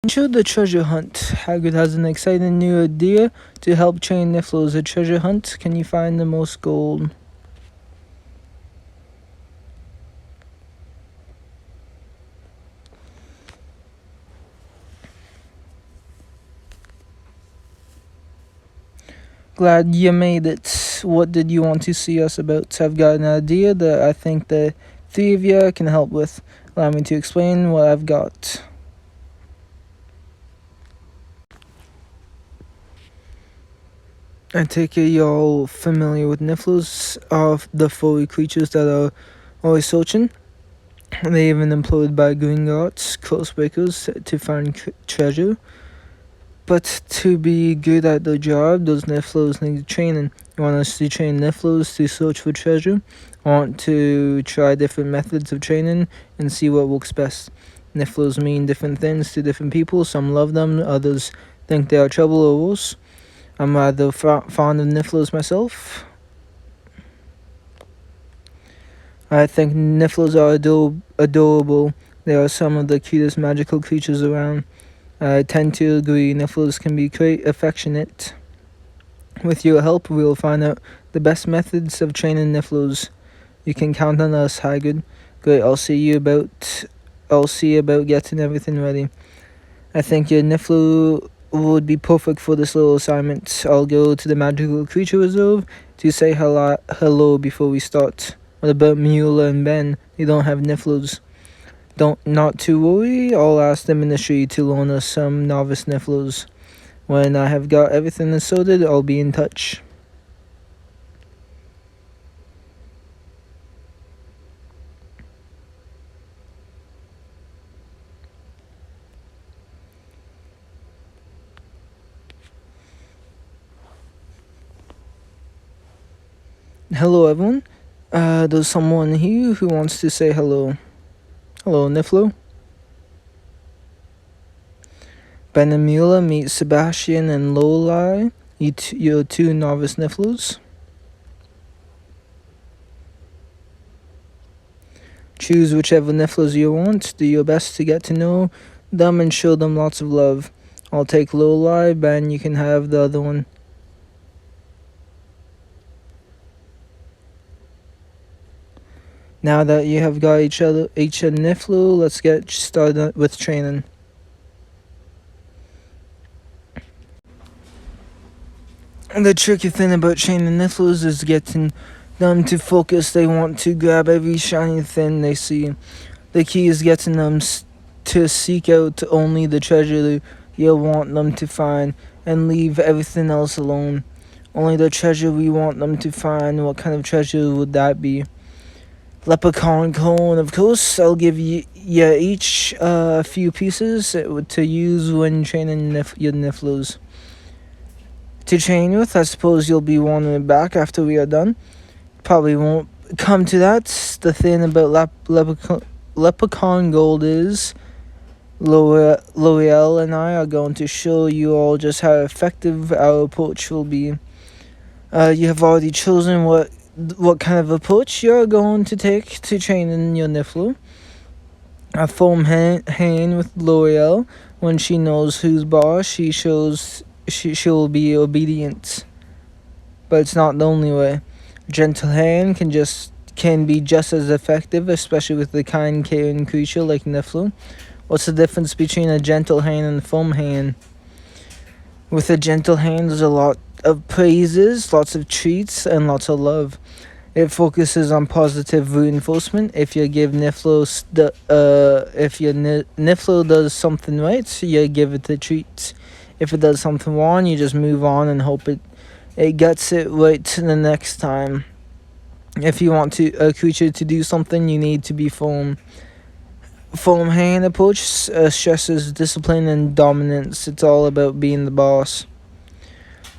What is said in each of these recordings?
Ensure the treasure hunt. Hagrid has an exciting new idea to help train Nifflos. A treasure hunt. Can you find the most gold? Glad you made it. What did you want to see us about? I've got an idea that I think the three of you can help with. Allow me to explain what I've got. I take it you're all familiar with Nifflos, of the furry creatures that are always searching. They even employed by Gringotts, Crossbreakers, to find treasure. But to be good at the job, those Nifflos need training. You want us to train Nifflos to search for treasure? I want to try different methods of training and see what works best. Nifflos mean different things to different people. Some love them, others think they are trouble or worse. I'm rather fond of Nifflos myself. I think Nifflos are adorable. They are some of the cutest magical creatures around. I tend to agree, Nifflos can be quite affectionate. With your help, we will find out the best methods of training Nifflos. You can count on us, Hagrid. Great, I'll see about getting everything ready. I think your Nifflo would be perfect for this little assignment. I'll go to the Magical Creature Reserve to say hello before we start. What about Mula and Ben? They don't have Nifflos. Not to worry, I'll ask the Ministry to loan us some novice Nifflos. When I have got everything sorted, I'll be in touch. Hello, everyone. There's someone here who wants to say hello. Hello, Nifflo. Ben and Mula, meet Sebastian and Lorelei, your two novice Nifflos. Choose whichever Nifflos you want. Do your best to get to know them and show them lots of love. I'll take Lorelei. Ben, you can have the other one. Now that you have got each a Nifflo, let's get started with training. And the tricky thing about training Nifflos is getting them to focus. They want to grab every shiny thing they see. The key is getting them to seek out only the treasure you want them to find and leave everything else alone. Only the treasure we want them to find. What kind of treasure would that be? Leprechaun cone, of course. I'll give you each a few pieces to use when training your Nifflos. To train with, I suppose you'll be wanting it back after we are done. Probably won't come to that. The thing about Leprechaun Gold is L'Oreal and I are going to show you all just how effective our approach will be. You have already chosen what kind of approach you're going to take to training your Nifflo. A firm hand with L'Oreal. When she knows who's boss, she'll be obedient. But it's not the only way. A gentle hand can be just as effective, especially with the kind, caring creature like Nifflo. What's the difference between a gentle hand and a firm hand? With a gentle hand, there's a lot of praises, lots of treats, and lots of love. It focuses on positive reinforcement. If you give Nifflo if your Nifflo does something right, you give it the treats. If it does something wrong, you just move on and hope it gets it right the next time. If you want a creature to do something, you need to be firm. Firm hand approach stresses discipline and dominance. It's all about being the boss.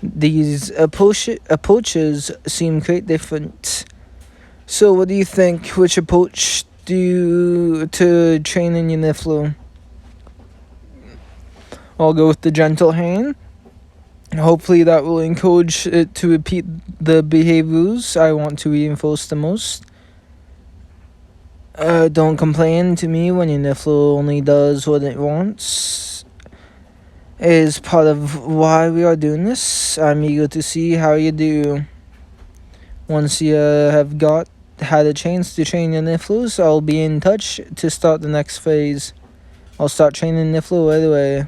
These approaches seem quite different. So what do you think? Which approach do you to training your Nifflo? I'll go with the gentle hand. Hopefully that will encourage it to repeat the behaviors I want to reinforce the most. Don't complain to me when your Nifflo only does what it wants. is part of why we are doing this. I'm eager to see how you do. Once you have had a chance to train your Nifflus, I'll be in touch to start the next phase. I'll start training Nifflu right away.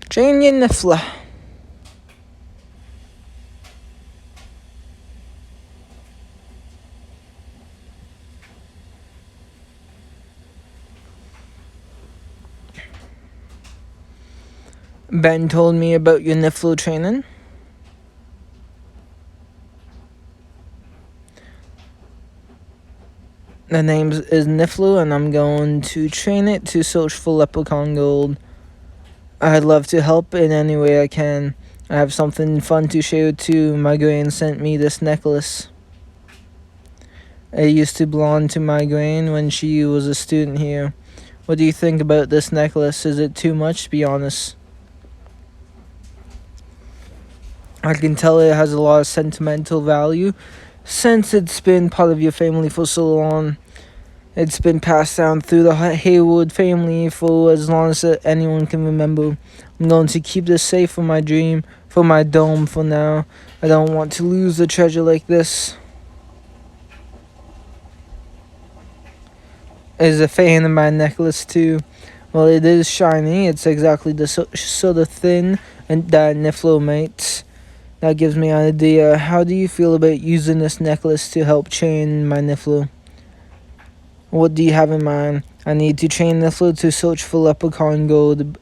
Train your Niffler. Ben told me about your Nifflu training. The name is Nifflu, and I'm going to train it to search for Leprechaun Gold. I'd love to help in any way I can. I have something fun to share too. Migraine sent me this necklace. It used to belong to Migraine when she was a student here. What do you think about this necklace? Is it too much? Be honest. I can tell it has a lot of sentimental value since it's been part of your family for so long. It's been passed down through the Haywood family for as long as anyone can remember. I'm going to keep this safe for my dome for now. I don't want to lose a treasure like this. Is a fan of my necklace too. Well, it is shiny. It's exactly the sort of thin and that Niffler mates. That gives me an idea. How do you feel about using this necklace to help train my Niffler? What do you have in mind? I need to train Niffler to search for Leprechaun Gold,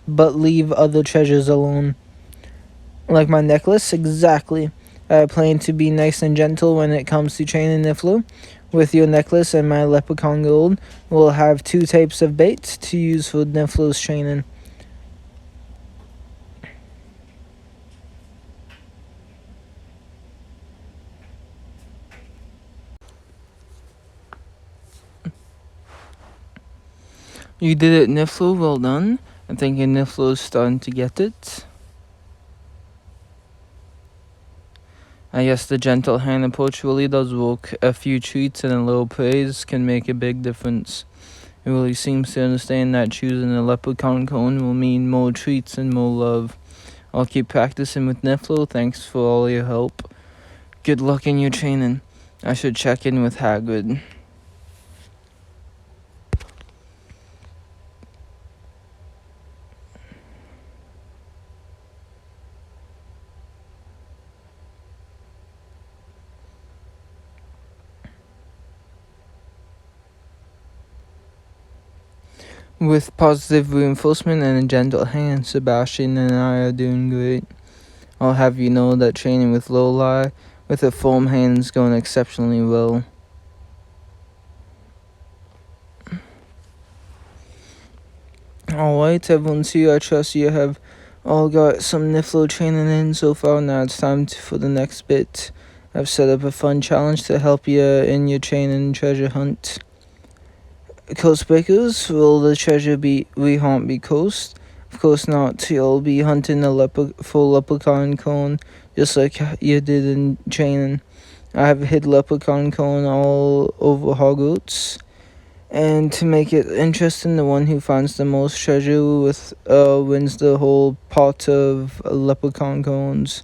but leave other treasures alone. Like my necklace? Exactly. I plan to be nice and gentle when it comes to training Niffler. With your necklace and my Leprechaun Gold, we'll have 2 types of baits to use for Niffler's training. You did it, Niffler. Well done. I think Niffler's starting to get it. I guess the gentle hand approach really does work. A few treats and a little praise can make a big difference. It really seems to understand that choosing a Leprechaun cone will mean more treats and more love. I'll keep practicing with Niffler. Thanks for all your help. Good luck in your training. I should check in with Hagrid. With positive reinforcement and a gentle hand, Sebastian and I are doing great. I'll have you know that training with Loli with her foam hand is going exceptionally well. Alright, everyone's here. I trust you have all got some Niffler training in so far. Now it's time for the next bit. I've set up a fun challenge to help you in your training treasure hunt. Coast Breakers, will the treasure we haunt be coast? Of course not. You'll be hunting a full Leprechaun cone, just like you did in training. I have hid Leprechaun cone all over Hogwarts. And to make it interesting, the one who finds the most treasure wins the whole pot of Leprechaun cones.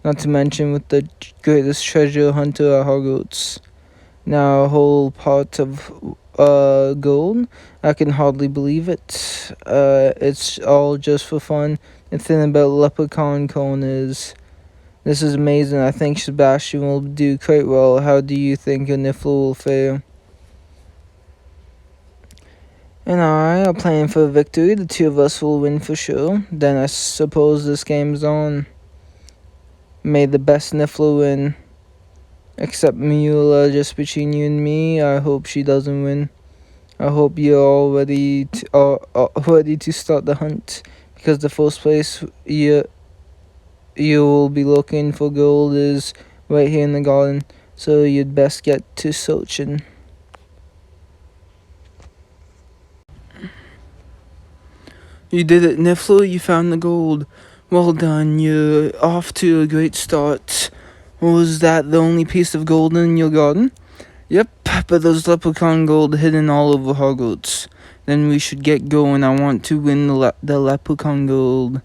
Not to mention with the greatest treasure hunter at Hogwarts. Now a whole pot of gold. I can hardly believe it. It's all just for fun. The thing about Leprechaun cone is, this is amazing. I think Sebastian will do quite well. How do you think a Niffler will fare? And I are playing for victory. The 2 of us will win for sure. Then I suppose this game's on. May the best Niffler win. Except Miula, just between you and me, I hope she doesn't win. I hope you're all ready to start the hunt, because the first place you will be looking for gold is right here in the garden, so you'd best get to searching. You did it, Niffler. You found the gold. Well done. You're off to a great start. Was that the only piece of gold in your garden? Yep, but there's Leprechaun gold hidden all over Hogwarts. then we should get going. I want to win the leprechaun gold.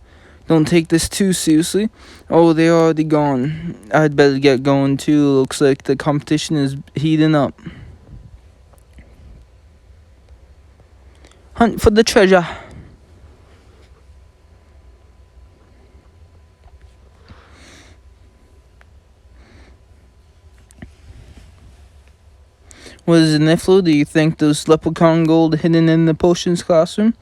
Don't take this too seriously. Oh, they're already gone. I'd better get going too. Looks like the competition is heating up. Hunt for the treasure. What is it, Niffler? Do you think there's leprechaun gold hidden in the potions classroom?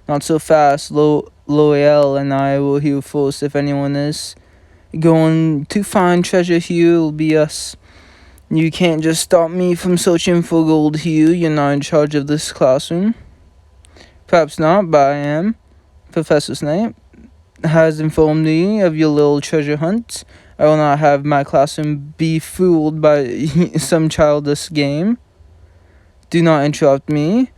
Not so fast. L'Oreal and I will hear first. If anyone is going to find treasure here, it'll be us. You can't just stop me from searching for gold here. You're not in charge of this classroom. Perhaps not, but I am. Professor Snape has informed me of your little treasure hunt. I will not have my classroom be fooled by some childish game. Do not interrupt me.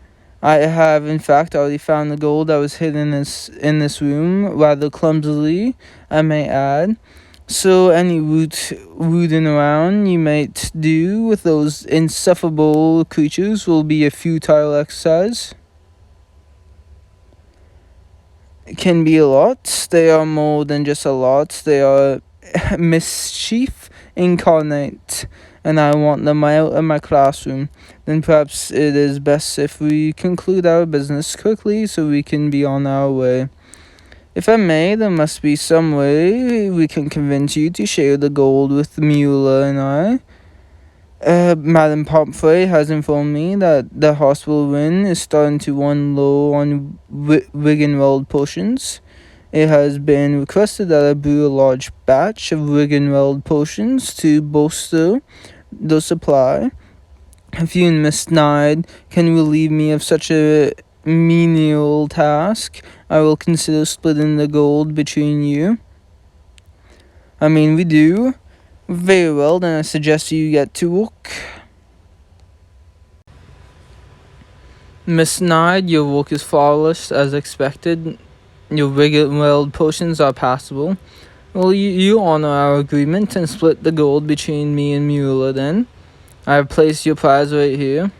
I have, in fact, already found the gold that was hidden in this room, rather clumsily, I may add. So any rooting around you might do with those insufferable creatures will be a futile exercise. It can be a lot. They are more than just a lot. They are mischief incarnate, and I want them out of my classroom. Then perhaps it is best if we conclude our business quickly so we can be on our way. If I may, there must be some way we can convince you to share the gold with Mueller and I. Madame Pomfrey has informed me that the hospital win is starting to run low on Wiggenweld potions. It has been requested that I brew a large batch of Wiggenweld potions to bolster the supply. If you and Miss Snyde can relieve me of such a menial task, I will consider splitting the gold between you. I mean, we do. Very well, then I suggest you get to work. Miss Snyde, your work is flawless as expected. Your Wiggenweld potions are passable. Will you honor our agreement and split the gold between me and Mueller then? I have placed your prize right here.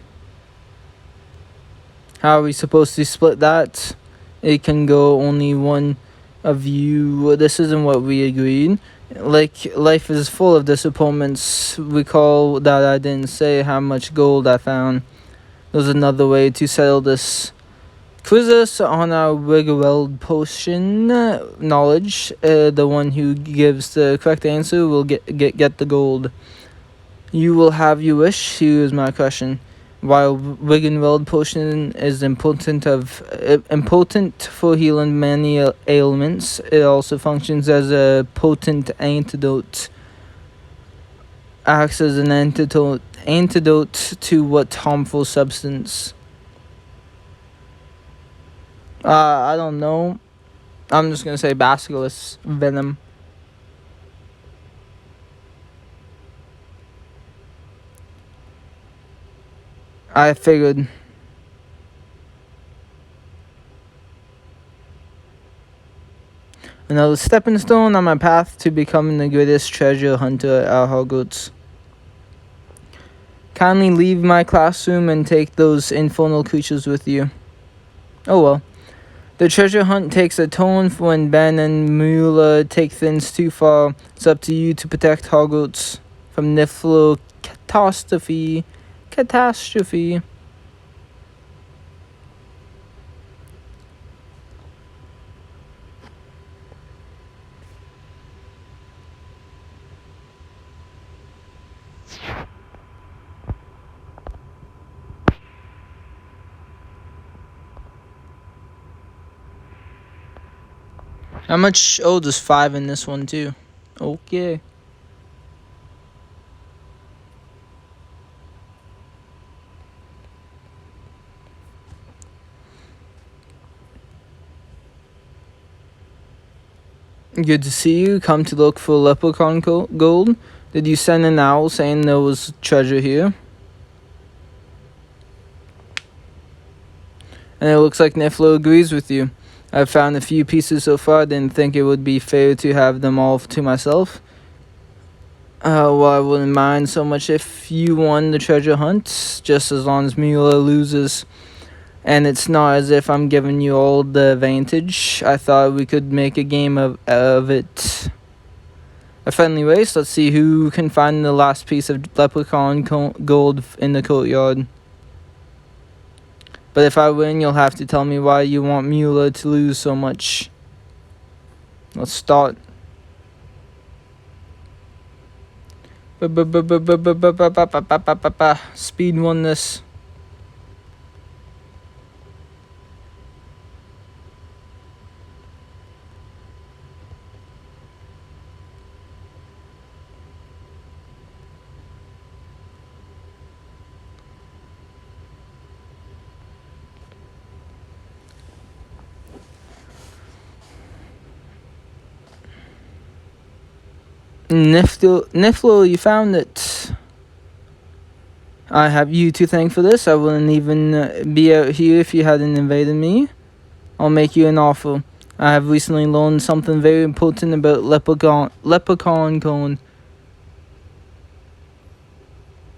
How are we supposed to split that? It can go only one of you. This isn't what we agreed. Like, life is full of disappointments. Recall that I didn't say how much gold I found. There's another way to settle this. Quiz us on our Wiggenweld potion knowledge. The one who gives the correct answer will get the gold. You will have your wish. Here is my question. While Wiggenweld potion is important for healing many ailments, it also functions as a potent antidote. Acts as an antidote to what harmful substance? I don't know. I'm just gonna say basilisk venom. I figured. Another stepping stone on my path to becoming the greatest treasure hunter at Hogwarts. Kindly leave my classroom and take those infernal creatures with you. Oh well. The treasure hunt takes a turn when Ben and Mueller take things too far. It's up to you to protect Hogwarts from Niffler catastrophe. How much? Oh, there's 5 in this one too. Okay. Good to see you. Come to look for leprechaun gold. Did you send an owl saying there was treasure here? And it looks like Niffler agrees with you. I've found a few pieces so far. I didn't think it would be fair to have them all to myself. Well, I wouldn't mind so much if you won the treasure hunt, just as long as Mula loses. And it's not as if I'm giving you all the advantage. I thought we could make a game of it. A friendly race. Let's see who can find the last piece of leprechaun gold in the courtyard. But if I win, you'll have to tell me why you want Mula to lose so much. Let's start. Speed won this. Niflo, you found it. I have you to thank for this. I wouldn't even be out here if you hadn't invaded me. I'll make you an offer. I have recently learned something very important about leprechaun cone.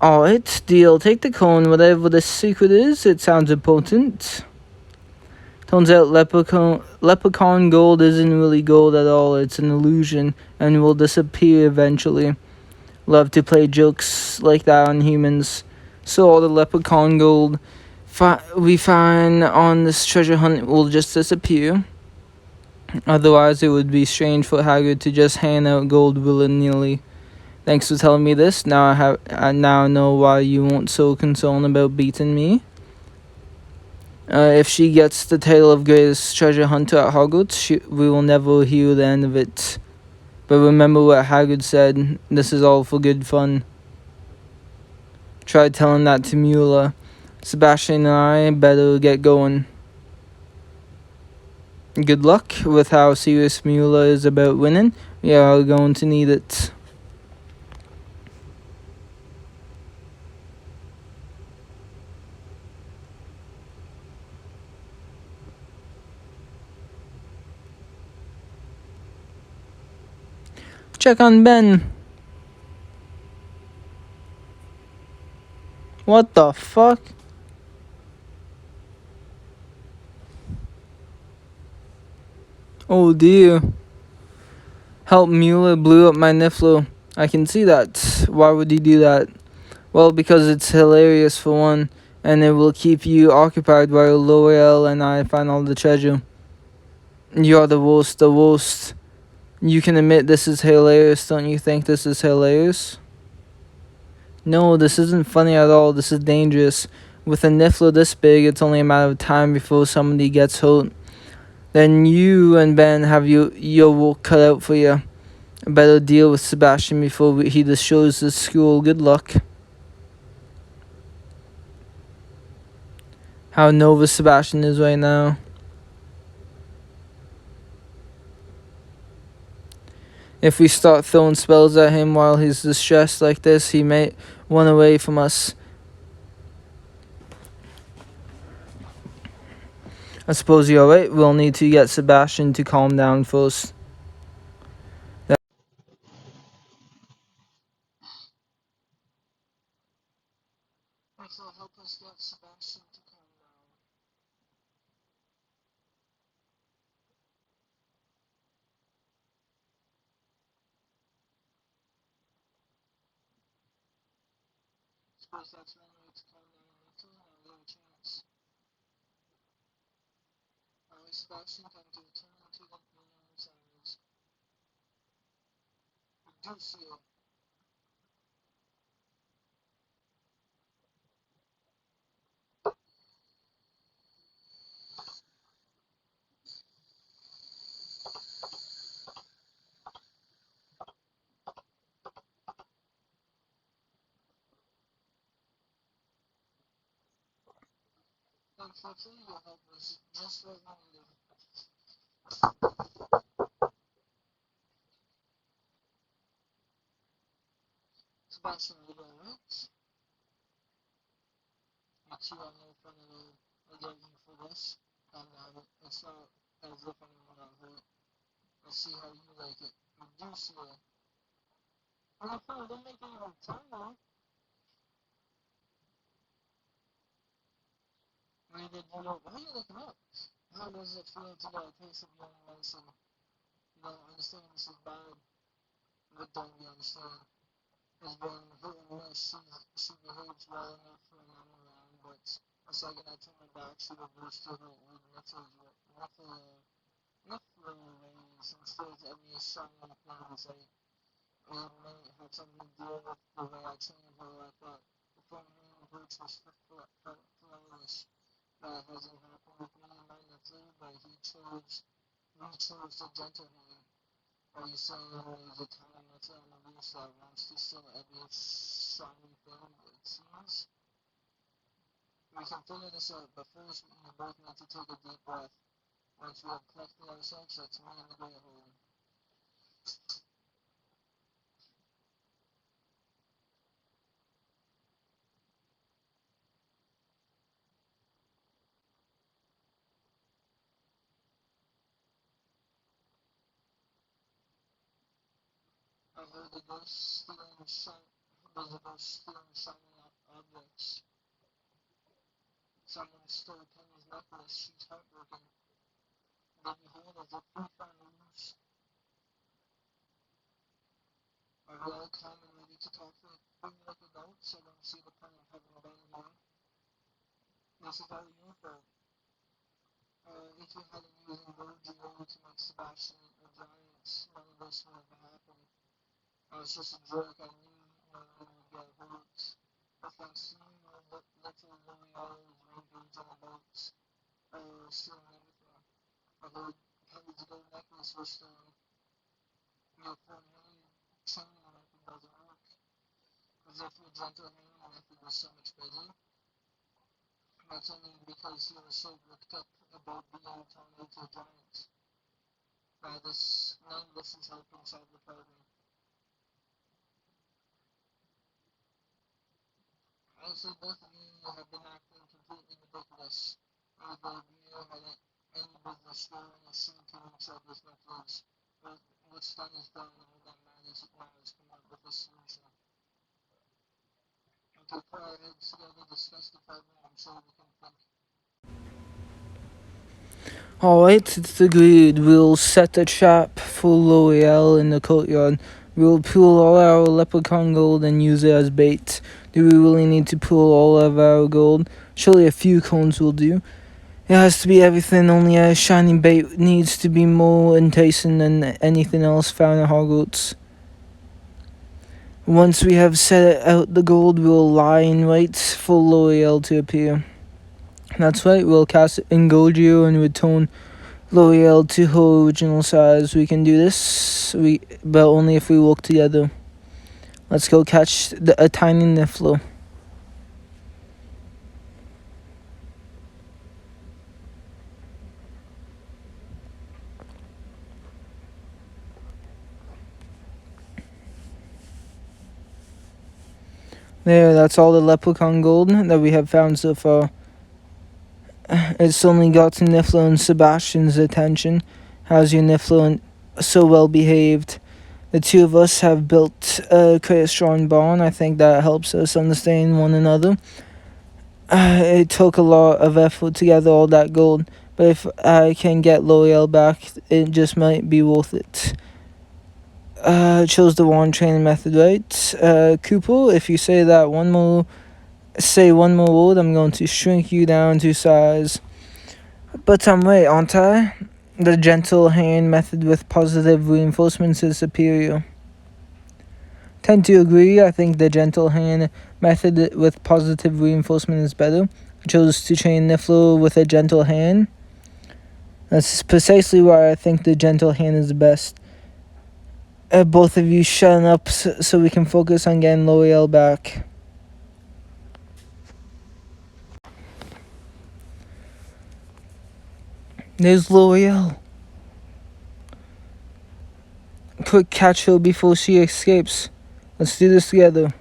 Alright, deal. Take the cone, whatever the secret is. It sounds important. Turns out leprechaun gold isn't really gold at all. It's an illusion and will disappear eventually. Love to play jokes like that on humans. So all the leprechaun gold we find on this treasure hunt will just disappear. Otherwise, it would be strange for Hagrid to just hand out gold willy-nilly. Thanks for telling me this. I now know why you weren't so concerned about beating me. If she gets the title of greatest treasure hunter at Hogwarts, we will never hear the end of it. But remember what Hagrid said. This is all for good fun. Try telling that to Mula. Sebastian and I better get going. Good luck with how serious Mula is about winning. We are going to need it. Check on Ben. What the fuck? Oh dear. Help, Mula blew up my Niffler. I can see that. Why would he do that? Well, because it's hilarious for one, and it will keep you occupied while L'Oreal and I find all the treasure. You're the worst, the worst. You can admit this is hilarious, don't you think this is hilarious? No, this isn't funny at all, this is dangerous. With a Niffler this big, it's only a matter of time before somebody gets hurt. Then you and Ben have your work cut out for you. Better deal with Sebastian before he destroys the school. Good luck. How nervous Sebastian is right now. If we start throwing spells at him while he's distressed like this, he may run away from us. I suppose you're right. We'll need to get Sebastian to calm down first. Help us get Sebastian to calm down. Suppose that's one way to calm down a little, and I'll give a chance. Sebastian can do turn into the balloons and do feel. Unfortunately, your help was just what I needed. Sebastian, you alright? You two are no fun at all. I'll get you for this. And it's not as if anyone got hurt. Let's see how you like it. Reduce your And I feel they're making it return now. Why did you know? Why are you looking up? How does it feel to get a taste of your own medicine? You don't understand this is bad. What don't you understand? Has been hit and miss. She behaves well enough when I'm around, but the second I turn my back, she reverts to her old Niffler ways and stares at me shiny things. It may have something to do with the way I trained her like that. The feminine virtues flourish. That hasn't happened with me and my nephew, but we chose the gentle hand. Are you saying there's a tiny metal on the loose that wants to steal every shiny thing it sees? We can figure this out, but first you both need to take a deep breath. Once we have collected ourselves, let's me in the great hole. I heard the ghost there's a ghost stealing shiny objects. Someone stole Penny's necklace. She's heartbroken. They behave as if we found loose. Are we all calm and ready to talk like adults? I don't see the point of having a bang here. This is all your fault. If you hadn't used Virgil to make Sebastian a giant, none of this would have happened. I was just a jerk. I knew no one would get hurt. But Francine, little L'Oreal was rampaging on the boats, stealing everything. I heard Penny's gold necklace was stolen. Your four-hand chain method doesn't work. As if your gentle hand method was so much better. That's only because you were so worked up about being turned into a giant. None of this is helping solve the problem. Honestly, both of you have been acting completely ridiculous. Neither of you had any business stealing a scene to himself with no clothes. But what's done is done, and all that matters now is coming up with a solution. Okay, put our heads together, discuss the problem, I'm sure we can think. Alright, it's agreed. We'll set a trap for L'Oreal in the courtyard. We'll pool all our leprechaun gold and use it as bait. Do we really need to pool all of our gold? Surely a few cones will do. It has to be everything, only a shiny bait needs to be more enticing than anything else found at Hogwarts. Once we have set out the gold, we'll lie in wait for L'Oreal to appear. That's right, we'll cast Engolgio and return L'Oreal to her original size. We can do this, but only if we work together. Let's go catch a tiny Niffler. There, that's all the leprechaun gold that we have found so far. It's only gotten Niffler and Sebastian's attention. How's your Niffler so well behaved? The two of us have built quite a strong bond. I think that helps us understand one another. It took a lot of effort to gather all that gold, but if I can get L'Oreal back, it just might be worth it. Chose the wand training method, right? Cooper, if you say one more word, I'm going to shrink you down to size. But I'm right, aren't I? The gentle hand method with positive reinforcements is superior. Tend to agree. I think the gentle hand method with positive reinforcement is better. I chose to train Niffler with a gentle hand. That's precisely why I think the gentle hand is the best. Both of you shut up so we can focus on getting L'Oreal back. There's L'Oreal. Quick, catch her before she escapes. Let's do this together.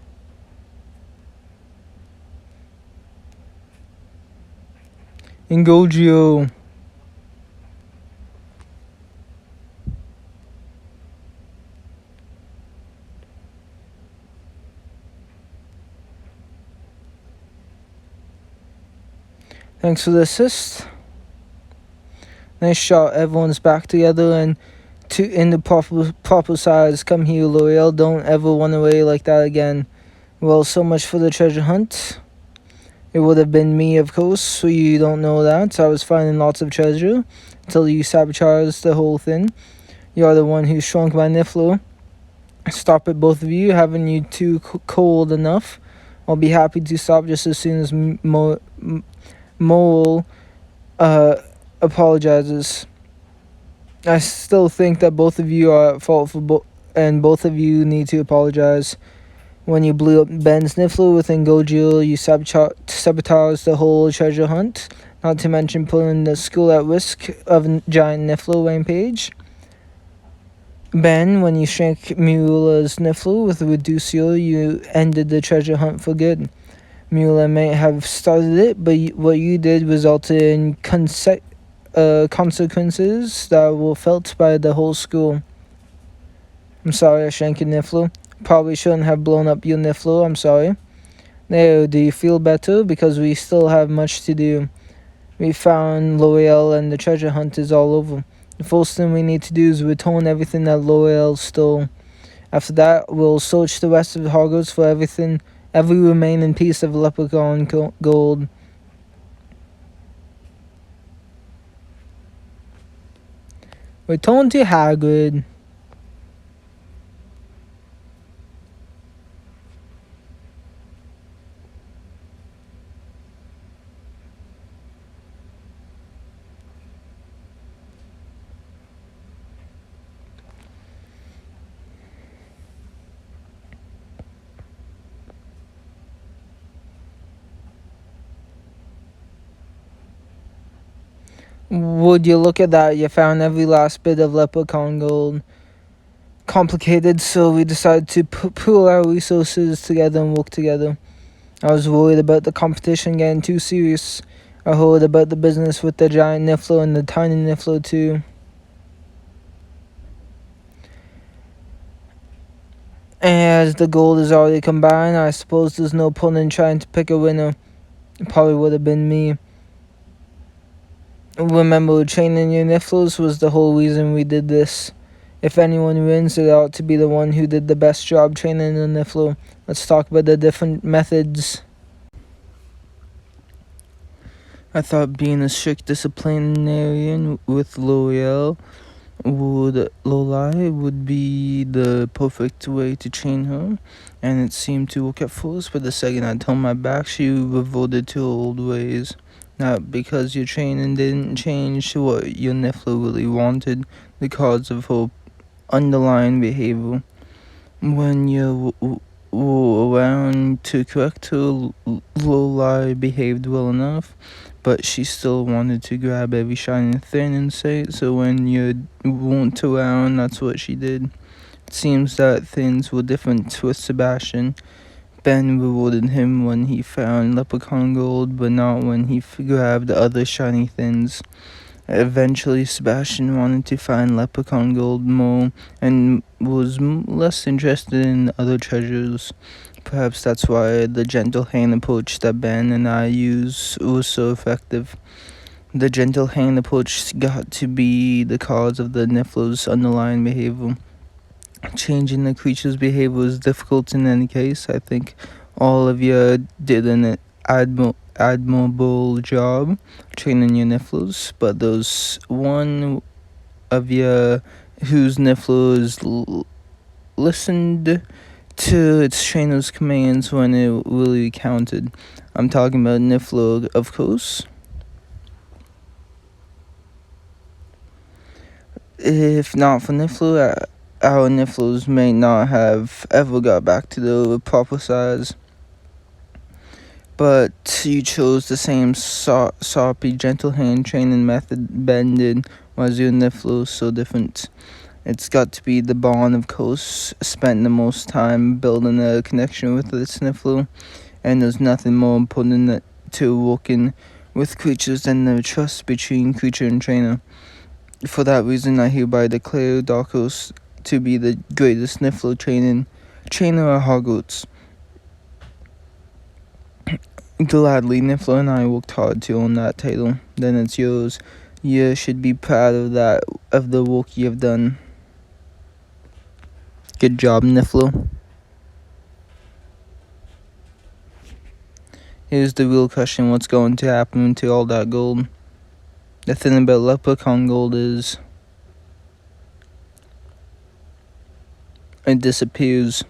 Engolgio. Thanks for the assist. Nice shot. Everyone's back together and in the proper size. Come here, L'Oreal. Don't ever run away like that again. Well, so much for the treasure hunt. It would have been me, of course, so you don't know that. I was finding lots of treasure until you sabotaged the whole thing. You're the one who shrunk my Niffler. Stop it, both of you. Haven't you too cold enough? I'll be happy to stop just as soon as Mole apologizes. I still think that both of you are at fault for and both of you need to apologize. When you blew up Ben's Niffler within Gojira, you sabotaged the whole treasure hunt, not to mention putting the school at risk of a giant Niffler rampage. Ben, when you shrank Miula's Niffler with Reducio, you ended the treasure hunt for good. Miula may have started it, but what you did resulted in consequences that were felt by the whole school. I'm sorry I shrank your Niffler. Probably shouldn't have blown up your Niffler, I'm sorry. Now, do you feel better? Because we still have much to do. We found L'Oreal and the treasure hunt is all over. The first thing we need to do is return everything that L'Oreal stole. After that, we'll search the rest of Hogwarts for every remaining piece of leprechaun gold. Return to Hagrid. Would you look at that? You found every last bit of leprechaun gold. Complicated, so we decided to pool our resources together and work together. I was worried about the competition getting too serious. I heard about the business with the giant Niffler and the tiny Niffler too. As the gold is already combined, I suppose there's no point in trying to pick a winner. It probably would have been me. Remember, training your Nifflers was the whole reason we did this. If anyone wins, it ought to be the one who did the best job training a Niffler. Let's talk about the different methods. I thought being a strict disciplinarian with L'Oreal would be the perfect way to train her, and it seemed to work at first, but the second I turned my back, she reverted to her old ways. Not because your training didn't change what your Niffler really wanted, the cause of her underlying behavior. When you were around to correct her, Lorelai behaved well enough, but she still wanted to grab every shining thing in sight, so when you weren't around, that's what she did. It seems that things were different with Sebastian. Ben rewarded him when he found leprechaun gold, but not when he grabbed other shiny things. Eventually, Sebastian wanted to find leprechaun gold more and was less interested in other treasures. Perhaps that's why the gentle hand approach that Ben and I use was so effective. The gentle hand approach got to be the cause of the Niffler's underlying behavior. Changing the creature's behavior was difficult in any case. I think all of you did an admirable job training your Nifflers, but those one of you whose Nifflers listened to its trainer's commands when it really counted. I'm talking about Niffler, of course. If not for Niffler, our Nifflers may not have ever got back to their proper size. But you chose the same soppy, gentle hand training method Ben did. Why is your Niffler so different? It's got to be the bond, of course. Spent the most time building a connection with its Niffler, and there's nothing more important to working with creatures than the trust between creature and trainer. For that reason, I hereby declare Darkos to be the greatest Niffler trainer at Hogwarts. Gladly, Niflo and I worked hard to own that title. Then it's yours. You should be proud of that, of the work you have done. Good job, Niflo. Here's the real question: what's going to happen to all that gold? The thing about leprechaun gold is it disappears.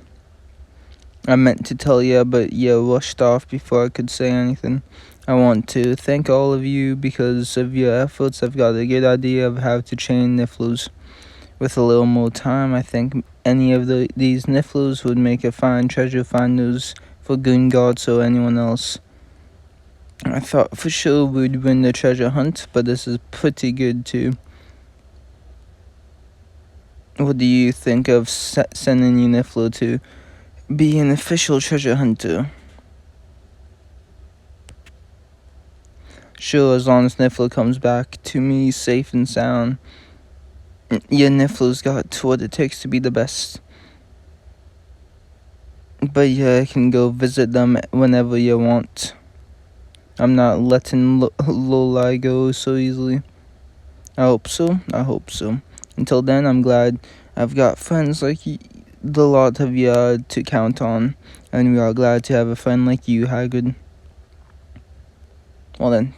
I meant to tell you, but you rushed off before I could say anything. I want to thank all of you. Because of your efforts, I've got a good idea of how to chain Niflus. With a little more time, I think any of these Niflus would make a fine treasure finders for Goongods or anyone else. I thought for sure we'd win the treasure hunt, but this is pretty good too. What do you think of sending you Niflu to be an official treasure hunter? Sure, as long as Niflu comes back to me safe and sound. Yeah, Niflu's got what it takes to be the best. But yeah, I can go visit them whenever you want. I'm not letting Lolai go so easily. I hope so. Until then, I'm glad I've got friends like the lot of you to count on. And we are glad to have a friend like you, Hagrid. Well then.